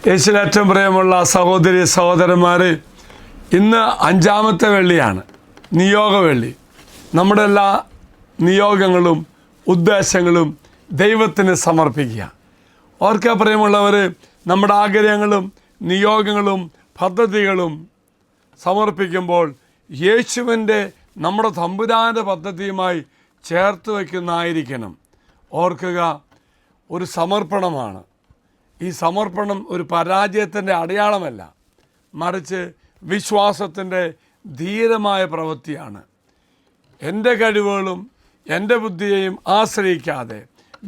യേശുവിൽ ഏറ്റവും പ്രിയമുള്ള സഹോദരി സഹോദരന്മാർ, ഇന്ന് 5-ാമത്തെ വെള്ളിയാണ്, നിയോഗ വെള്ളി. നമ്മുടെ എല്ലാ നിയോഗങ്ങളും ഉദ്ദേശങ്ങളും ദൈവത്തിന് സമർപ്പിക്കുക. ഓർക്കുക പ്രിയമുള്ളവർ, നമ്മുടെ ആഗ്രഹങ്ങളും നിയോഗങ്ങളും പദ്ധതികളും സമർപ്പിക്കുമ്പോൾ യേശുവിൻ്റെ നമ്മുടെ തമ്പുരാൻ്റെ പദ്ധതിയുമായി ചേർത്ത് വയ്ക്കുന്നതായിരിക്കണം. ഓർക്കുക, ഒരു സമർപ്പണമാണ്. ഈ സമർപ്പണം ഒരു പരാജയത്തിൻ്റെ അടയാളമല്ല, മറിച്ച് വിശ്വാസത്തിൻ്റെ ധീരമായ പ്രവൃത്തിയാണ്. എൻ്റെ കഴിവുകളും എൻ്റെ ബുദ്ധിയെയും ആശ്രയിക്കാതെ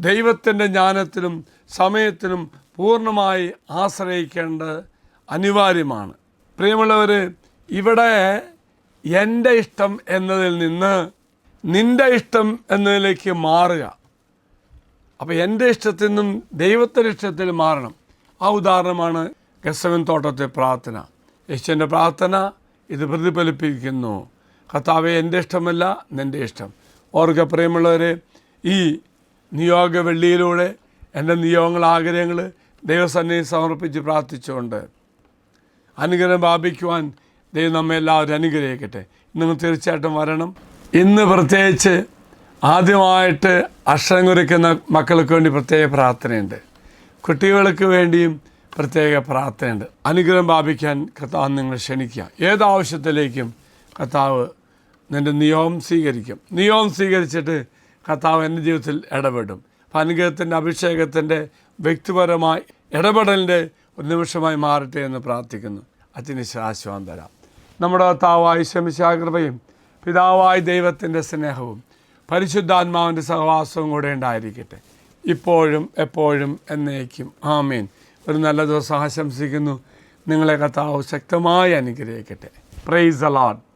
ദൈവത്തിൻ്റെ ജ്ഞാനത്തിലും സമയത്തിനും പൂർണ്ണമായി ആശ്രയിക്കേണ്ടത് അനിവാര്യമാണ്. പ്രിയമുള്ളവർ, ഇവിടെ എൻ്റെ ഇഷ്ടം എന്നതിൽ നിന്ന് നിൻ്റെ ഇഷ്ടം എന്നതിലേക്ക് മാറുക. അപ്പോൾ എൻ്റെ ഇഷ്ടത്തിൽ നിന്നും ദൈവത്തിൻ്റെ ഇഷ്ടത്തിൽ മാറണം. ആ ഉദാഹരണമാണ് ഗെത്സമൻ തോട്ടത്തെ പ്രാർത്ഥന. യേശുവിൻ്റെ പ്രാർത്ഥന ഇത് പ്രതിഫലിപ്പിക്കുന്നു. കർത്താവേ, എൻ്റെ ഇഷ്ടമല്ല നിൻ്റെ ഇഷ്ടം. ഓർക്കുക പ്രിയമുള്ളവരെ, ഈ നിയോഗ വെള്ളിയിലൂടെ എൻ്റെ നിയോഗങ്ങൾ, ആഗ്രഹങ്ങൾ ദൈവസന്നിധിയിൽ സമർപ്പിച്ച് പ്രാർത്ഥിച്ചുകൊണ്ട് അനുഗ്രഹം പ്രാപിക്കുവാൻ ദൈവം നമ്മെ എല്ലാവരും അനുഗ്രഹിക്കട്ടെ. നിങ്ങൾ തീർച്ചയായിട്ടും വരണം. ഇന്ന് പ്രത്യേകിച്ച് ആദ്യമായിട്ട് അക്ഷരം കുറിക്കുന്ന മക്കൾക്ക് വേണ്ടി പ്രത്യേക പ്രാർത്ഥനയുണ്ട്. കുട്ടികൾക്ക് വേണ്ടിയും പ്രത്യേക പ്രാർത്ഥനയുണ്ട്. അനുഗ്രഹം പ്രാപിക്കാൻ കർത്താവ് നിങ്ങൾ ക്ഷണിക്കുക. ഏതാവശ്യത്തിലേക്കും കർത്താവ് നിൻ്റെ നിയോഗം സ്വീകരിക്കും. നിയോഗം സ്വീകരിച്ചിട്ട് കർത്താവ് എൻ്റെ ജീവിതത്തിൽ ഇടപെടും. അപ്പം അനുഗ്രഹത്തിൻ്റെ, അഭിഷേകത്തിൻ്റെ, വ്യക്തിപരമായ ഇടപെടലിൻ്റെ ഒരു നിമിഷമായി മാറട്ടെ എന്ന് പ്രാർത്ഥിക്കുന്നു. അച്ഛന് ആശ്വാസം തരാം. നമ്മുടെ കർത്താവായ ഈശോ കൃപയും പിതാവായ ദൈവത്തിൻ്റെ സ്നേഹവും പരിശുദ്ധാത്മാവിൻ്റെ സഹവാസവും കൂടെ ഉണ്ടായിരിക്കട്ടെ, ഇപ്പോഴും എപ്പോഴും എന്നേക്കും. ആമേൻ. ഒരു നല്ല ദിവസം ആശംസിക്കുന്നു. നിങ്ങളെ കർത്താവ് ശക്തമായി അനുഗ്രഹിക്കട്ടെ. Praise the Lord.